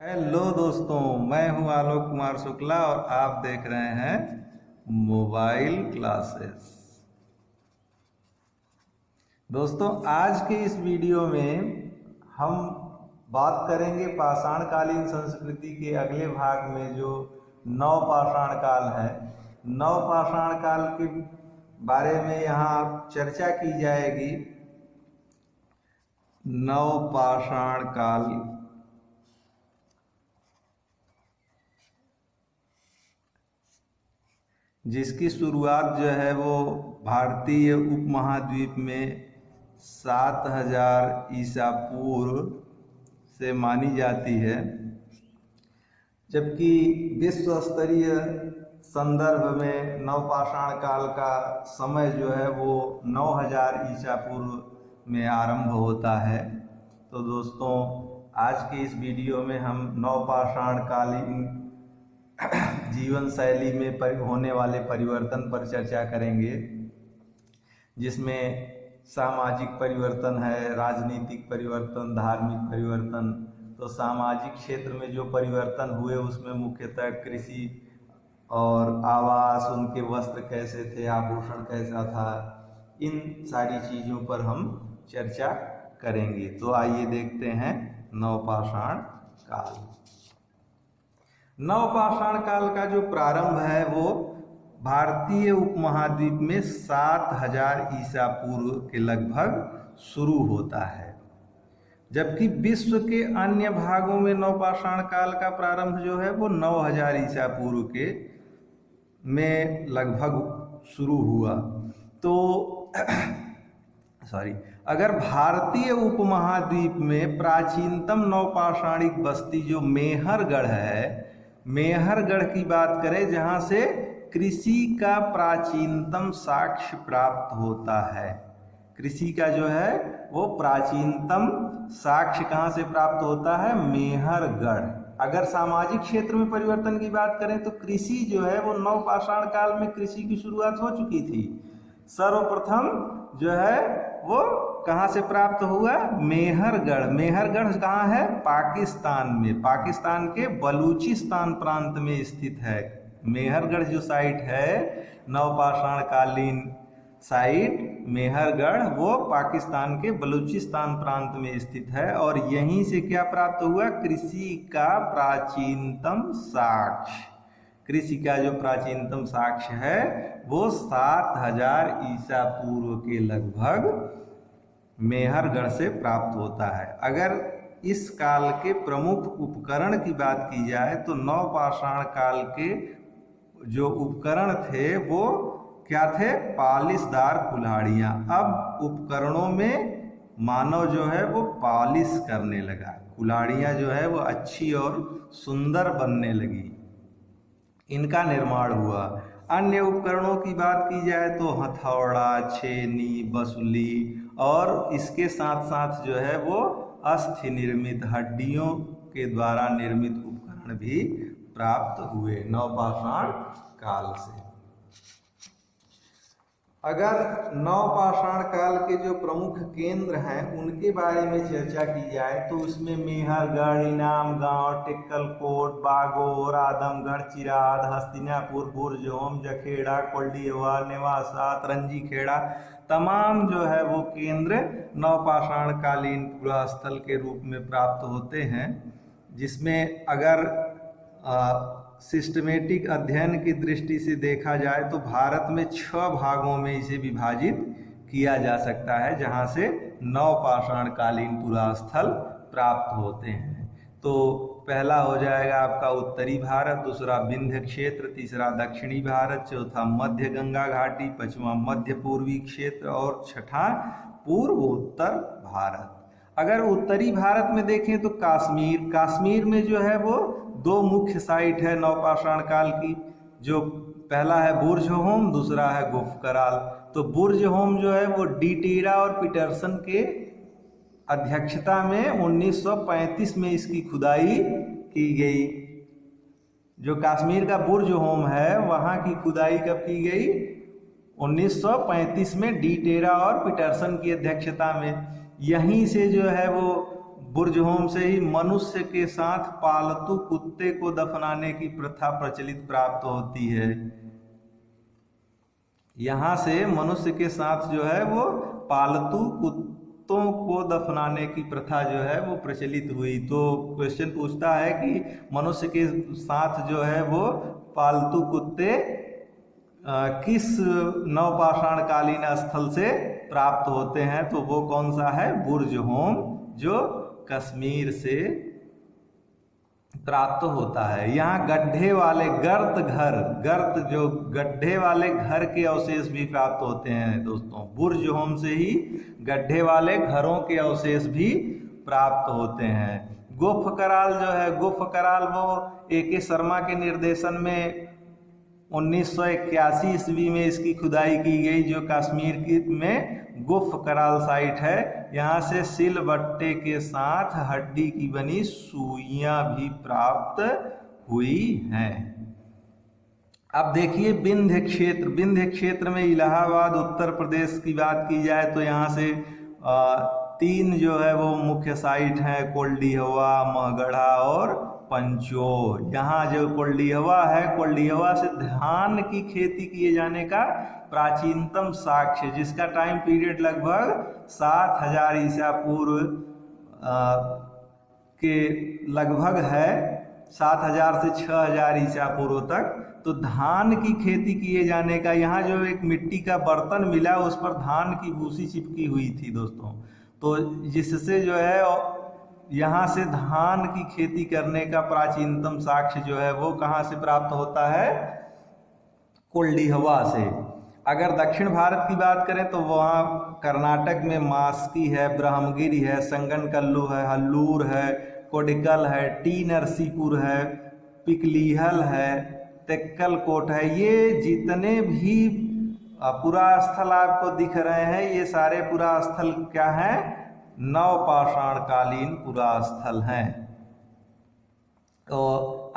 Hello दोस्तों, मैं हूं आलोक कुमार शुक्ला और आप देख रहे हैं मोबाइल क्लासेस। दोस्तों, आज के इस वीडियो में हम बात करेंगे पाषाणकालीन संस्कृति के अगले भाग में जो नवपाषाण काल है। नवपाषाण काल के बारे में यहाँ चर्चा की जाएगी। नवपाषाण काल जिसकी शुरुआत जो है वो भारतीय उपमहाद्वीप में 7000 ईसा पूर्व से मानी जाती है, जबकि विश्व स्तरीय संदर्भ में नवपाषाण काल का समय जो है वो 9000 ईसा पूर्व में आरंभ होता है। तो दोस्तों, आज के इस वीडियो में हम नवपाषाण कालीन जीवन शैली में होने वाले परिवर्तन पर चर्चा करेंगे, जिसमें सामाजिक परिवर्तन है, राजनीतिक परिवर्तन, धार्मिक परिवर्तन। तो सामाजिक क्षेत्र में जो परिवर्तन हुए उसमें मुख्यतः कृषि और आवास, उनके वस्त्र कैसे थे, आभूषण कैसा था, इन सारी चीज़ों पर हम चर्चा करेंगे। तो आइए देखते हैं नवपाषाण काल। नवपाषाण काल का जो प्रारंभ है वो भारतीय उपमहाद्वीप में 7000 ईसा पूर्व के लगभग शुरू होता है, जबकि विश्व के अन्य भागों में नवपाषाण काल का प्रारंभ जो है वो 9000 ईसा पूर्व के में लगभग शुरू हुआ। तो अगर भारतीय उपमहाद्वीप में प्राचीनतम नवपाषाणिक बस्ती जो मेहरगढ़ है, मेहरगढ़ की बात करें, जहां से कृषि का प्राचीनतम साक्ष्य प्राप्त होता है। कृषि का जो है वो प्राचीनतम साक्ष्य कहां से प्राप्त होता है? मेहरगढ़। अगर सामाजिक क्षेत्र में परिवर्तन की बात करें तो कृषि जो है वो नवपाषाण काल में कृषि की शुरुआत हो चुकी थी। सर्वप्रथम जो है वो कहाँ से प्राप्त हुआ? मेहरगढ़। मेहरगढ़ कहाँ है? पाकिस्तान में। पाकिस्तान के बलूचिस्तान प्रांत में स्थित है। मेहरगढ़ जो साइट है, नवपाषाण कालीन साइट मेहरगढ़, वो पाकिस्तान के बलूचिस्तान प्रांत में स्थित है। और यहीं से क्या प्राप्त हुआ? कृषि का प्राचीनतम साक्ष्य। कृषि का जो प्राचीनतम साक्ष्य है वो 7000 ईसा पूर्व के लगभग मेहरगढ़ से प्राप्त होता है। अगर इस काल के प्रमुख उपकरण की बात की जाए तो नवपाषाण काल के जो उपकरण थे वो क्या थे? पालिशदार कुल्हाड़ियाँ। अब उपकरणों में मानव जो है वो पॉलिश करने लगा, कुल्हाड़ियाँ जो है वो अच्छी और सुंदर बनने लगी, इनका निर्माण हुआ। अन्य उपकरणों की बात की जाए तो हथौड़ा, छेनी, बसुली और इसके साथ साथ जो है वो अस्थि निर्मित, हड्डियों के द्वारा निर्मित उपकरण भी प्राप्त हुए नवपाषाण काल से। अगर नवपाषाण काल के जो प्रमुख केंद्र हैं उनके बारे में चर्चा की जाए तो उसमें मेहरगढ़, इनामगांव, टिक्कलकोट, बागोर, आदमगढ़, चिराद, हस्तिनापुर, बुरजोम, जखेड़ा, कोल्डियवा, नेवासा, तरंजीखेड़ा, तमाम जो है वो केंद्र नवपाषाण कालीन पुरास्थल के रूप में प्राप्त होते हैं, जिसमें अगर सिस्टमेटिक अध्ययन की दृष्टि से देखा जाए तो भारत में 6 भागों में इसे विभाजित किया जा सकता है, जहां से नवपाषाण कालीन पुरास्थल प्राप्त होते हैं। तो पहला हो जाएगा आपका उत्तरी भारत, दूसरा विंध्य क्षेत्र, तीसरा दक्षिणी भारत, चौथा मध्य गंगा घाटी, पांचवा मध्य पूर्वी क्षेत्र और छठा पूर्व उत्तर भारत। अगर उत्तरी भारत में देखें तो कश्मीर। कश्मीर में जो है वो 2 मुख्य साइट है नवपाषाण काल की, जो पहला है बुर्जहोम, दूसरा है गुफकराल। तो बुर्जहोम जो है वो डिटेरा और पीटरसन के अध्यक्षता में 1935 में इसकी खुदाई की गई। जो कश्मीर का बुर्जहोम है वहाँ की खुदाई कब की गई? 1935 में डिटेरा और पीटरसन की अध्यक्षता में। यहीं से जो है वो बुर्ज होम से ही मनुष्य के साथ पालतू कुत्ते को दफनाने की प्रथा प्रचलित प्राप्त होती है। यहाँ से मनुष्य के साथ जो है वो पालतू कुत्तों को दफनाने की प्रथा जो है वो प्रचलित हुई। तो क्वेश्चन पूछता है कि मनुष्य के साथ जो है वो पालतू कुत्ते किस नवपाषाण कालीन स्थल से प्राप्त होते हैं, तो वो कौन सा है, बुर्ज होम, जो कश्मीर से प्राप्त होता है। यहाँ गड्ढे वाले गर्त जो गड्ढे वाले घर के अवशेष भी प्राप्त होते हैं दोस्तों। बुर्ज होम से ही गड्ढे वाले घरों के अवशेष भी प्राप्त होते हैं। गुफ कराल जो है, गुफ कराल वो ए.के. शर्मा के निर्देशन में 1981 ईस्वी में इसकी खुदाई की गई, जो कश्मीर की में गुफ कराल साइट है। यहाँ से सिलबट्टे के साथ हड्डी की बनी सुइयां भी प्राप्त हुई हैं। अब देखिए विंध्य क्षेत्र में इलाहाबाद उत्तर प्रदेश की बात की जाए तो यहाँ से 3 जो है वो मुख्य साइट हैं, कोल्डीहवा, महगढ़ा और पंचोर। यहाँ जो कोल्डीहवा है, कोल्डीहवा से धान की खेती किए जाने का प्राचीनतम साक्ष्य, जिसका टाइम पीरियड लगभग 7000 ईसा पूर्व के लगभग है, 7000 से 6000 ईसा पूर्व तक। तो धान की खेती किए जाने का यहाँ जो एक मिट्टी का बर्तन मिला, उस पर धान की भूसी चिपकी हुई थी दोस्तों। तो जिससे जो है यहाँ से धान की खेती करने का प्राचीनतम साक्ष्य जो है वो कहाँ से प्राप्त होता है, कोल्डीहवा से। अगर दक्षिण भारत की बात करें तो वहाँ कर्नाटक में मास्की है, ब्रह्मगिरी है, संगनकल्लू है, हल्लूर है, कोडिकल है, टी नरसीपुर है, पिकलीहल है, तेक्कलकोट है। ये जितने भी पुरास्थल आपको दिख रहे हैं, ये सारे पुरास्थल क्या हैं, नवपाषाण कालीन पुरास्थल हैं। तो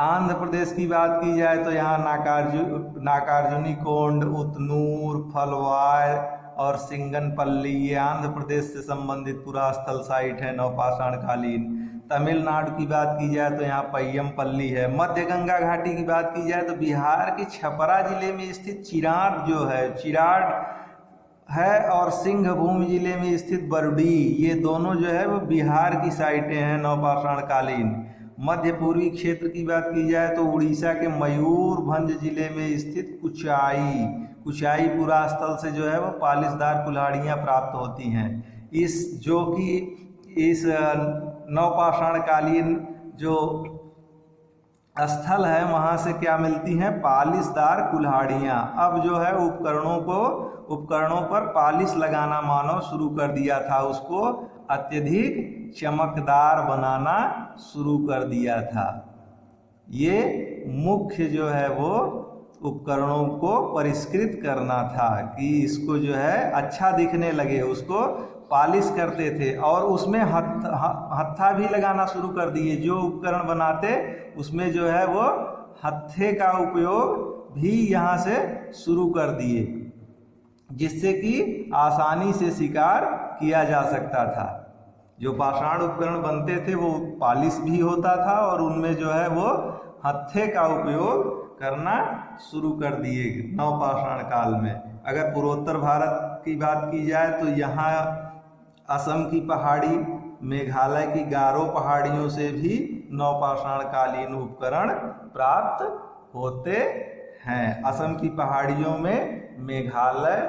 आंध्र प्रदेश की बात की जाए तो यहाँ नागार्जुनी कोंड, उतनूर, फलवाय और सिंगनपल्ली, ये आंध्र प्रदेश से संबंधित पुरास्थल साइट है नवपाषाण कालीन। तमिलनाडु की बात की जाए तो यहाँ पय्यमपल्ली है। मध्य गंगा घाटी की बात की जाए तो बिहार के छपरा जिले में स्थित चिराड जो है, चिराड है, और सिंहभूम जिले में स्थित बरडी, ये दोनों जो है वो बिहार की साइटें हैं नवपाषाण कालीन। मध्य पूर्वी क्षेत्र की बात की जाए तो उड़ीसा के मयूरभंज जिले में स्थित कुचाई पुरास्थल से जो है वो पालिशदार कुल्हाड़ियाँ प्राप्त होती हैं। इस नवपाषाण कालीन जो स्थल है वहाँ से क्या मिलती हैं, पालिशदार कुल्हाड़ियाँ। अब जो है उपकरणों पर पालिश लगाना मानव शुरू कर दिया था, उसको अत्यधिक चमकदार बनाना शुरू कर दिया था। ये मुख्य जो है वो उपकरणों को परिष्कृत करना था कि इसको जो है अच्छा दिखने लगे, उसको पालिश करते थे। और उसमें हत्था भी लगाना शुरू कर दिए। जो उपकरण बनाते उसमें जो है वो हत्थे का उपयोग भी यहाँ से शुरू कर दिए, जिससे कि आसानी से शिकार किया जा सकता था। जो पाषाण उपकरण बनते थे वो पालिश भी होता था और उनमें जो है वो हत्थे का उपयोग करना शुरू कर दिए नवपाषाण काल में। अगर पूर्वोत्तर भारत की बात की जाए तो यहाँ असम की पहाड़ी, मेघालय की गारो पहाड़ियों से भी नवपाषाण कालीन उपकरण प्राप्त होते हैं। असम की पहाड़ियों में, मेघालय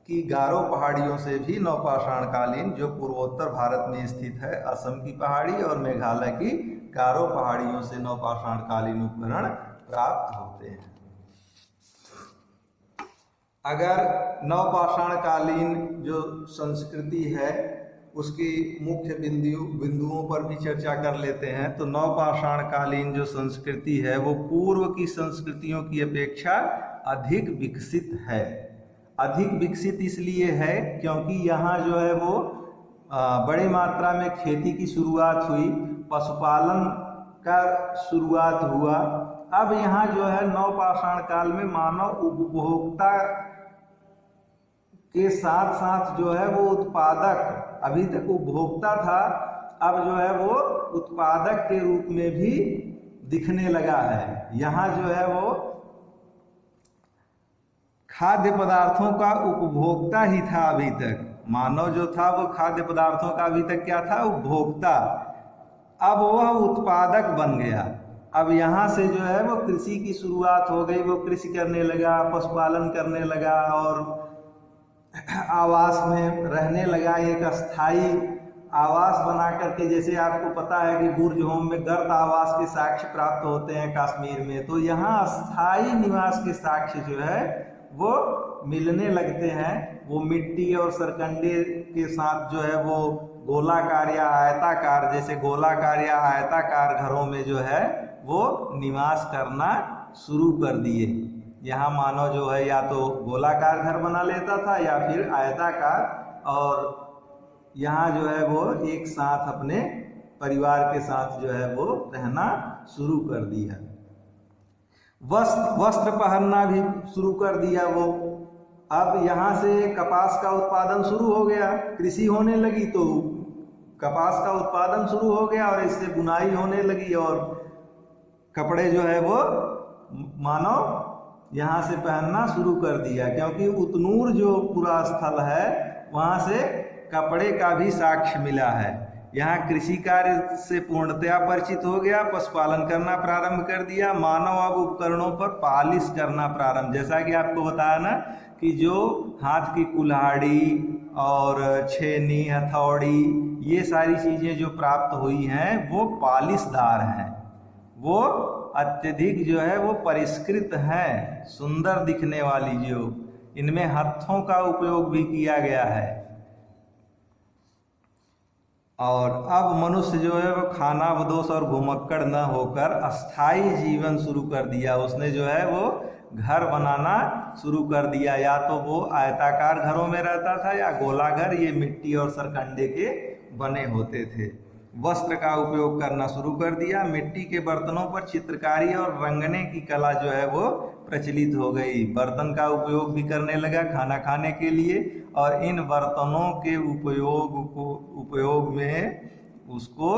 की गारो पहाड़ियों से भी नवपाषाण कालीन, जो पूर्वोत्तर भारत में स्थित है, असम की पहाड़ी और मेघालय की गारो पहाड़ियों से नवपाषाण कालीन उपकरण प्राप्त होते हैं। अगर नवपाषाण कालीन जो संस्कृति है उसकी मुख्य बिंदुओं पर भी चर्चा कर लेते हैं, तो नवपाषाण कालीन जो संस्कृति है वो पूर्व की संस्कृतियों की अपेक्षा अधिक विकसित है। अधिक विकसित इसलिए है क्योंकि यहाँ जो है वो बड़ी मात्रा में खेती की शुरुआत हुई, पशुपालन का शुरुआत हुआ। अब यहाँ जो है नवपाषाण काल में मानव उपभोक्ता के साथ साथ जो है वो उत्पादक, अभी तक उपभोक्ता था, अब जो है वो उत्पादक के रूप में भी दिखने लगा है। यहाँ जो है वो खाद्य पदार्थों का उपभोक्ता ही था अभी तक। मानव जो था वो खाद्य पदार्थों का अभी तक क्या था, उपभोक्ता। अब वह उत्पादक बन गया। अब यहाँ से जो है वो कृषि की शुरुआत हो गई। वो कृषि करने लगा, पशुपालन करने लगा और आवास में रहने लगा। एक अस्थाई आवास बना करके, जैसे आपको पता है कि बुर्ज होम में गर्त आवास के साक्ष्य प्राप्त होते हैं कश्मीर में, तो यहाँ अस्थाई निवास के साक्ष्य जो है वो मिलने लगते हैं। वो मिट्टी और सरकंडे के साथ जो है वो गोलाकार या आयताकार, जैसे गोलाकार या आयताकार घरों में जो है वो निवास करना शुरू कर दिए। यहाँ मानव जो है या तो गोलाकार घर बना लेता था या फिर आयताकार, और यहाँ जो है वो एक साथ अपने परिवार के साथ जो है वो रहना शुरू कर दिया। वस्त्र पहनना भी शुरू कर दिया वो। अब यहाँ से कपास का उत्पादन शुरू हो गया, कृषि होने लगी तो कपास का उत्पादन शुरू हो गया और इससे बुनाई होने लगी और कपड़े जो है वो मानव यहाँ से पहनना शुरू कर दिया। क्योंकि उतनूर जो पूरा स्थल है वहाँ से कपड़े का भी साक्ष्य मिला है। यहाँ कृषि कार्य से पूर्णतया परिचित हो गया, पशुपालन करना प्रारंभ कर दिया। मानव अब उपकरणों पर पालिश करना प्रारंभ, जैसा कि आपको बताया ना कि जो हाथ की कुल्हाड़ी और छेनी, हथौड़ी, ये सारी चीज़ें जो प्राप्त हुई हैं वो पालिशदार हैं, वो अत्यधिक जो है वो परिष्कृत हैं, सुंदर दिखने वाली। जो इनमें हाथों का उपयोग भी किया गया है। और अब मनुष्य जो है वो खानाबदोश और घुमक्कड़ न होकर अस्थाई जीवन शुरू कर दिया। उसने जो है वो घर बनाना शुरू कर दिया। या तो वो आयताकार घरों में रहता था या गोलाघर, ये मिट्टी और सरकंडे के बने होते थे। वस्त्र का उपयोग करना शुरू कर दिया। मिट्टी के बर्तनों पर चित्रकारी और रंगने की कला जो है वो प्रचलित हो गई। बर्तन का उपयोग भी करने लगा खाना खाने के लिए, और इन बर्तनों के उपयोग में उसको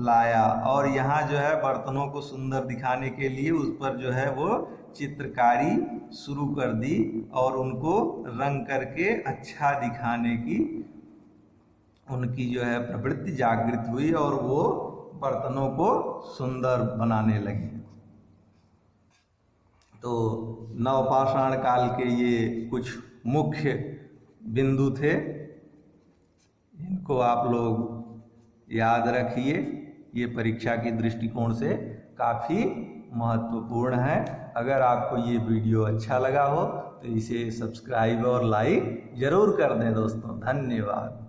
लाया। और यहाँ जो है बर्तनों को सुंदर दिखाने के लिए उस पर जो है वो चित्रकारी शुरू कर दी और उनको रंग करके अच्छा दिखाने की उनकी जो है प्रवृत्ति जागृत हुई और वो बर्तनों को सुंदर बनाने लगे। तो नवपाषाण काल के ये कुछ मुख्य बिंदु थे, इनको आप लोग याद रखिए। ये परीक्षा की दृष्टिकोण से काफ़ी महत्वपूर्ण है। अगर आपको ये वीडियो अच्छा लगा हो तो इसे सब्सक्राइब और लाइक ज़रूर कर दें दोस्तों। धन्यवाद।